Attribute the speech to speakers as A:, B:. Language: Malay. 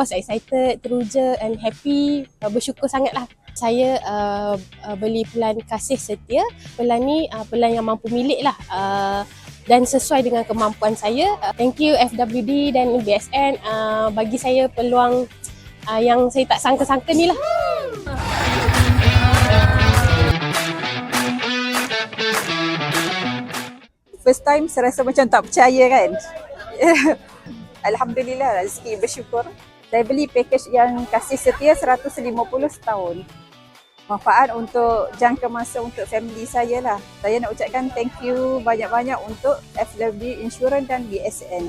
A: course excited, teruja and happy, bersyukur sangatlah. Saya beli pelan kasih setia. Pelan ni pelan yang mampu milik lah, dan sesuai dengan kemampuan saya. Thank you FWD dan BSN bagi saya peluang yang saya tak sangka-sangka ni lah.
B: First time saya rasa macam tak percaya kan. Alhamdulillah, rezeki bersyukur. Saya beli package yang kasih setia 150 setahun. Manfaat untuk jangka masa untuk family saya lah. Saya nak ucapkan thank you banyak-banyak untuk FWD Insurance dan BSN.